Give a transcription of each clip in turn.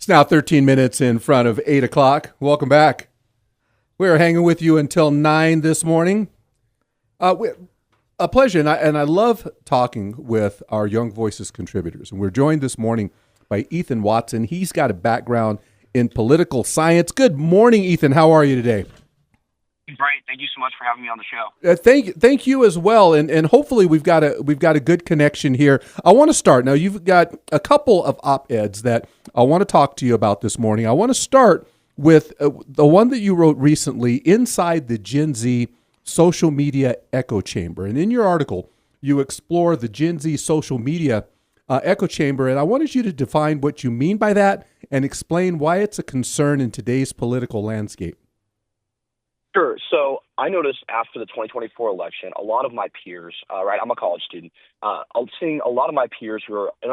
It's now 13 minutes in front of 8 o'clock. Welcome back. We are hanging with you until 9 this morning. A pleasure, and I love talking with our Young Voices contributors. And we're joined this morning by Ethan Watson. He's got a background in political science. Good morning, Ethan. How are you today? Great. Thank you so much for having me on the show. Thank you as well, and hopefully we've got a good connection here. I want to start now. You've got a couple of op-eds that I want to talk to you about this morning. I want to start with the one that you wrote recently, Inside the Gen Z Social Media Echo Chamber, and in your article you explore the Gen Z social media echo chamber, and I wanted you to define what you mean by that and explain why it's a concern in today's political landscape. Sure. So I noticed after the 2024 election, a lot of my peers, I'm a college student, I'm seeing a lot of my peers who are, in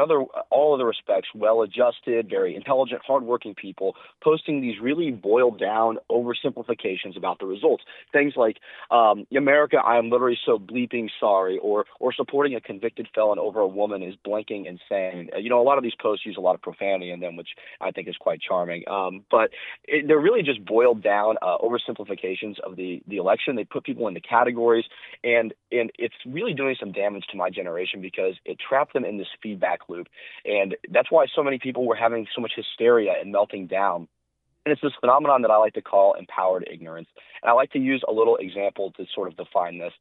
all other respects, well-adjusted, very intelligent, hardworking people, posting these really boiled-down oversimplifications about the results. Things like, America, I am literally so bleeping sorry, or supporting a convicted felon over a woman is blanking insane. A lot of these posts use a lot of profanity in them, which I think is quite charming. But they're really just boiled-down oversimplifications of the election. They put people into categories, and it's really doing some damage to my generation because it trapped them in this feedback loop. And that's why so many people were having so much hysteria and melting down. And it's this phenomenon that I like to call empowered ignorance. And I like to use a little example to sort of define this.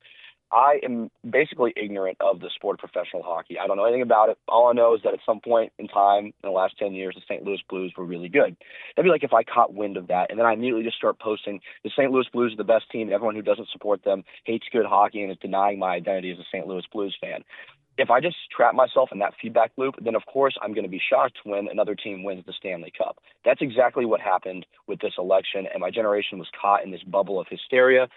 I am basically ignorant of the sport of professional hockey. I don't know anything about it. All I know is that at some point in time in the last 10 years, the St. Louis Blues were really good. That'd be like if I caught wind of that, and then I immediately just start posting the St. Louis Blues are the best team, and everyone who doesn't support them hates good hockey and is denying my identity as a St. Louis Blues fan. If I just trap myself in that feedback loop, then of course I'm going to be shocked when another team wins the Stanley Cup. That's exactly what happened with this election, and my generation was caught in this bubble of hysteria.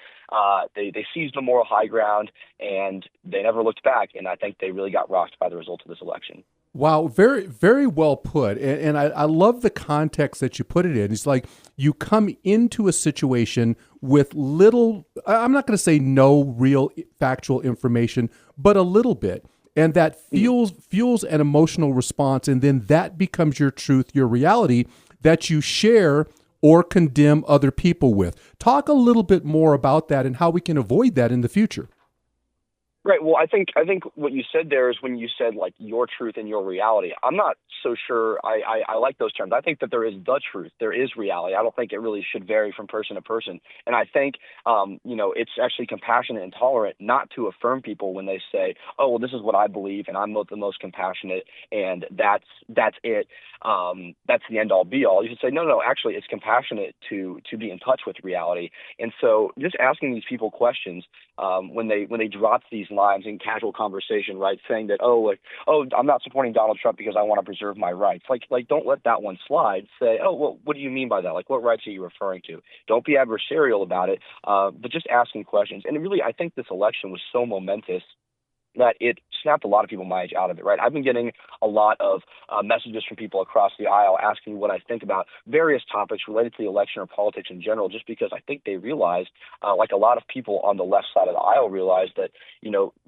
They seized the moral high ground, and they never looked back, and I think they really got rocked by the results of this election. Wow, very, very well put. And I love the context that you put it in. It's like you come into a situation with little, I'm not going to say no real factual information, but a little bit. And that fuels an emotional response, and then that becomes your truth, your reality that you share or condemn other people with. Talk a little bit more about that and how we can avoid that in the future. Right. Well, I think what you said there is when you said like your truth and your reality. I'm not so sure I like those terms. I think that there is the truth. There is reality. I don't think it really should vary from person to person. And I think, it's actually compassionate and tolerant not to affirm people when they say, oh, well, this is what I believe and I'm the most compassionate and that's it. That's the end all be all. You should say, no, actually it's compassionate to be in touch with reality. And so just asking these people questions when they drop these lines in casual conversation, right? Saying that, I'm not supporting Donald Trump because I want to preserve my rights. Like, don't let that one slide. Say, oh, well, what do you mean by that? Like, what rights are you referring to? Don't be adversarial about it, but just asking questions. And really, I think this election was so momentous that it snapped a lot of people my age out of it, right? I've been getting a lot of messages from people across the aisle asking what I think about various topics related to the election or politics in general, just because I think they realized, like a lot of people on the left side of the aisle realized that,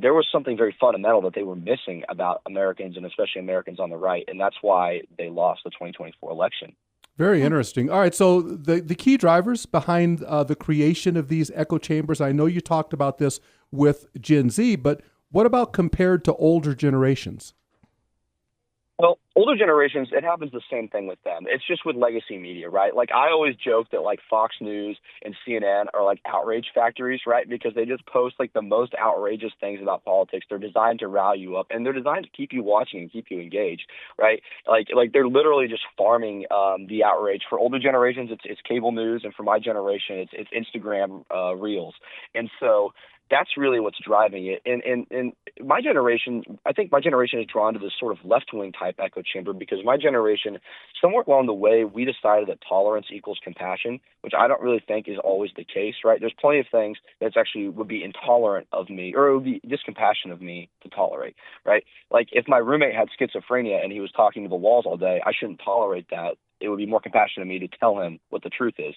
there was something very fundamental that they were missing about Americans and especially Americans on the right. And that's why they lost the 2024 election. Very interesting. All right, so the key drivers behind the creation of these echo chambers, I know you talked about this with Gen Z, but what about compared to older generations? Well, older generations, it happens the same thing with them. It's just with legacy media, right? Like I always joke that like Fox News and CNN are like outrage factories, right? Because they just post like the most outrageous things about politics. They're designed to rile you up and they're designed to keep you watching and keep you engaged, right? Like they're literally just farming the outrage. For older generations, it's cable news, and for my generation, it's Instagram reels. And so that's really what's driving it. And my generation, I think my generation is drawn to this sort of left-wing type echo chamber because my generation, somewhere along the way, we decided that tolerance equals compassion, which I don't really think is always the case, right? There's plenty of things that actually would be intolerant of me, or it would be discompassionate of me to tolerate, right? Like if my roommate had schizophrenia and he was talking to the walls all day, I shouldn't tolerate that. it would be more compassionate of me to tell him what the truth is.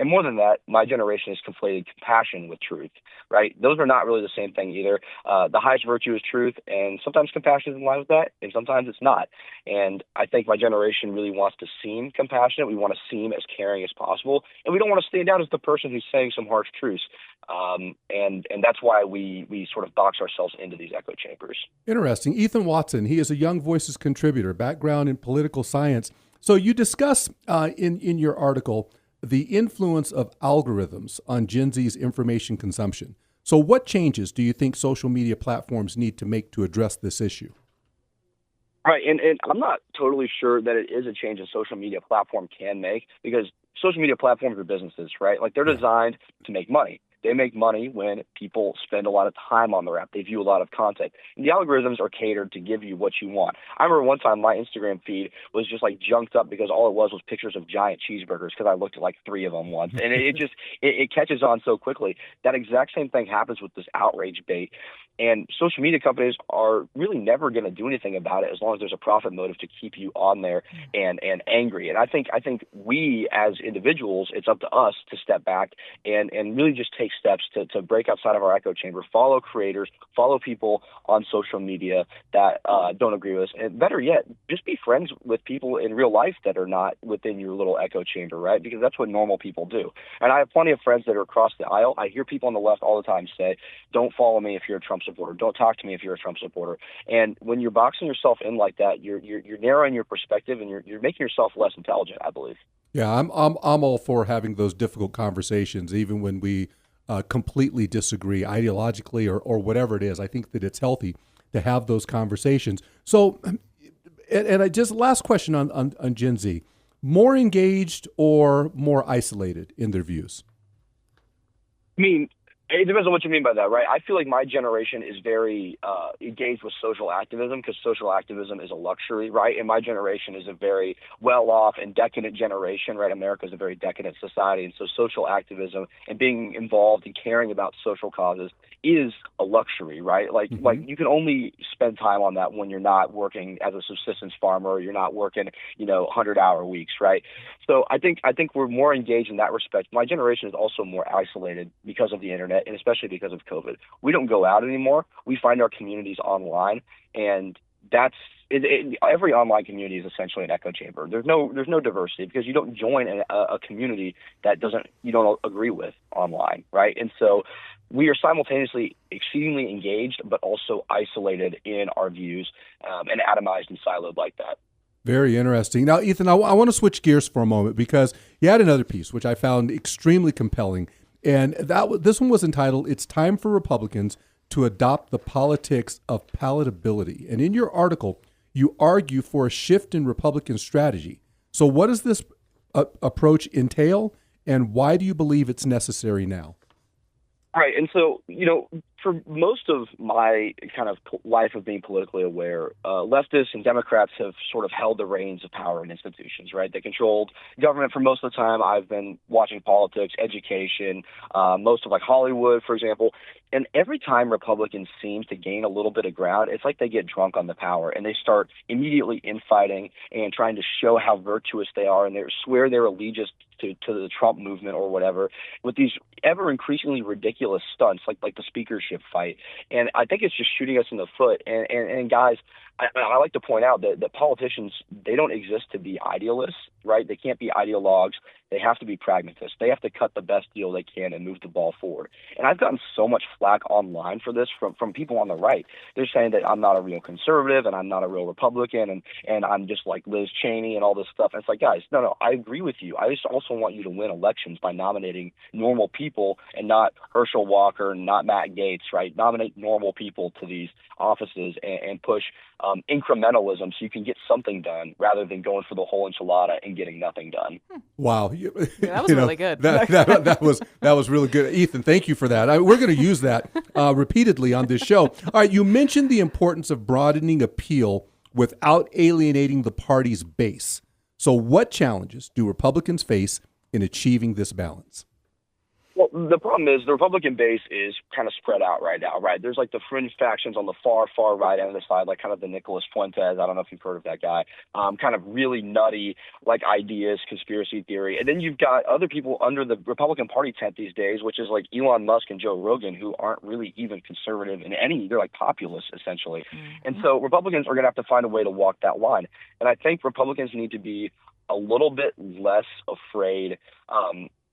And more than that, my generation has conflated compassion with truth, right? Those are not really the same thing either. The highest virtue is truth, and sometimes compassion is in line with that, and sometimes it's not. And I think my generation really wants to seem compassionate. We want to seem as caring as possible, and we don't want to stand out as the person who's saying some harsh truths. And that's why we sort of box ourselves into these echo chambers. Interesting. Ethan Watson, he is a Young Voices contributor, background in political science. So you discuss in your article the influence of algorithms on Gen Z's information consumption. So what changes do you think social media platforms need to make to address this issue? Right, and I'm not totally sure that it is a change a social media platform can make, because social media platforms are businesses, right? Like, they're designed to make money. They make money when people spend a lot of time on their app. They view a lot of content. And the algorithms are catered to give you what you want. I remember one time my Instagram feed was just like junked up because all it was pictures of giant cheeseburgers, because I looked at like 3 of them once. And it catches on so quickly. That exact same thing happens with this outrage bait. And social media companies are really never going to do anything about it as long as there's a profit motive to keep you on there and angry. And I think we as individuals, it's up to us to step back and really just take steps to break outside of our echo chamber, follow creators, follow people on social media that don't agree with us. And better yet, just be friends with people in real life that are not within your little echo chamber, right? Because that's what normal people do. And I have plenty of friends that are across the aisle. I hear people on the left all the time say, don't follow me if you're a Trump supporter. Don't talk to me if you're a Trump supporter. And when you're boxing yourself in like that, you're narrowing your perspective, and you're making yourself less intelligent, I believe. Yeah, I'm all for having those difficult conversations, even when we completely disagree ideologically or whatever it is. I think that it's healthy to have those conversations. So, and I just last question on Gen Z: more engaged or more isolated in their views? I mean, it depends on what you mean by that, right? I feel like my generation is very engaged with social activism, because social activism is a luxury, right? And my generation is a very well-off and decadent generation, right? America is a very decadent society, and so social activism and being involved and caring about social causes is a luxury, right? Like you can only spend time on that when you're not working as a subsistence farmer, or you're not working, 100-hour weeks, right? So I think we're more engaged in that respect. My generation is also more isolated because of the internet, and especially because of COVID. We don't go out anymore. We find our communities online, and that's every online community is essentially an echo chamber. There's no diversity, because you don't join a community that you don't agree with online, right? And so we are simultaneously exceedingly engaged, but also isolated in our views, and atomized and siloed like that. Very interesting. Now, Ethan, I want to switch gears for a moment, because you had another piece which I found extremely compelling, and this one was entitled, "It's Time for Republicans to Adopt the Politics of Palatability." And in your article, you argue for a shift in Republican strategy. So what does this approach entail, and why do you believe it's necessary now? Right. And so, for most of my kind of life of being politically aware, leftists and Democrats have sort of held the reins of power in institutions, right? They controlled government for most of the time. I've been watching politics, education, most of like Hollywood, for example. And every time Republicans seem to gain a little bit of ground, it's like they get drunk on the power, and they start immediately infighting and trying to show how virtuous they are, and they swear their allegiance to the Trump movement or whatever, with these ever increasingly ridiculous stunts like the speakership fight. And I think it's just shooting us in the foot. And guys, I like to point out that politicians, they don't exist to be idealists, right? They can't be ideologues. They have to be pragmatists. They have to cut the best deal they can and move the ball forward. And I've gotten so much flack online for this from people on the right. They're saying that I'm not a real conservative and I'm not a real Republican and I'm just like Liz Cheney and all this stuff. And it's like, guys, no, I agree with you. I just also want you to win elections by nominating normal people and not Herschel Walker and not Matt Gaetz, right? Nominate normal people to these offices and push incrementalism so you can get something done rather than going for the whole enchilada and getting nothing done. Wow. Yeah, that was really good. That was really good. Ethan, thank you for that. We're going to use that repeatedly on this show. All right, you mentioned the importance of broadening appeal without alienating the party's base. So what challenges do Republicans face in achieving this balance? Well, the problem is the Republican base is kind of spread out right now, right? There's like the fringe factions on the far right end of the side, like kind of the Nicholas Fuentes. I don't know if you've heard of that guy. Kind of really nutty, like ideas, conspiracy theory. And then you've got other people under the Republican Party tent these days, which is like Elon Musk and Joe Rogan, who aren't really even conservative in any, they're like populists essentially. And so Republicans are going to have to find a way to walk that line. And I think Republicans need to be a little bit less afraid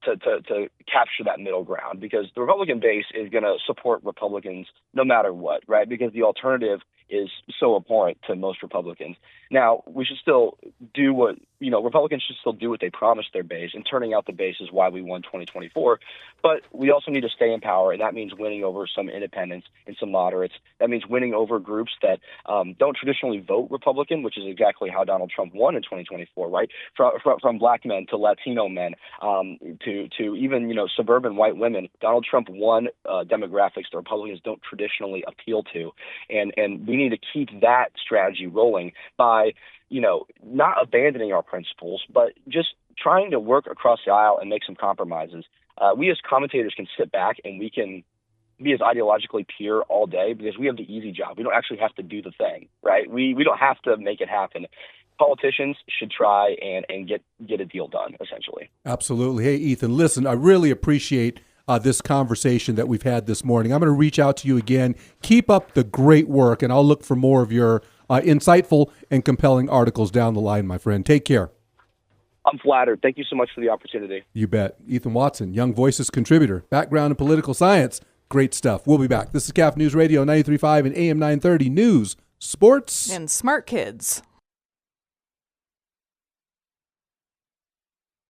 to capture that middle ground, because the Republican base is going to support Republicans no matter what, right? Because the alternative is so abhorrent to most Republicans. Now, we should still do what, Republicans should still do what they promised their base, and turning out the base is why we won 2024. But we also need to stay in power, and that means winning over some independents and some moderates. That means winning over groups that don't traditionally vote Republican, which is exactly how Donald Trump won in 2024, right? From black men to Latino men to even, suburban white women. Donald Trump won demographics the Republicans don't traditionally appeal to. And we need to keep that strategy rolling by, not abandoning our principles, but just trying to work across the aisle and make some compromises. We as commentators can sit back and we can be as ideologically pure all day because we have the easy job. We don't actually have to do the thing, right? We don't have to make it happen. Politicians should try and get a deal done, essentially. Absolutely. Hey, Ethan, listen, I really appreciate this conversation that we've had this morning. I'm going to reach out to you again. Keep up the great work, and I'll look for more of your insightful and compelling articles down the line, my friend. Take care. I'm flattered. Thank you so much for the opportunity. You bet. Ethan Watson, Young Voices contributor, background in political science. Great stuff. We'll be back. This is KAFF News Radio 93.5 and AM 930 News, Sports, and Smart Kids.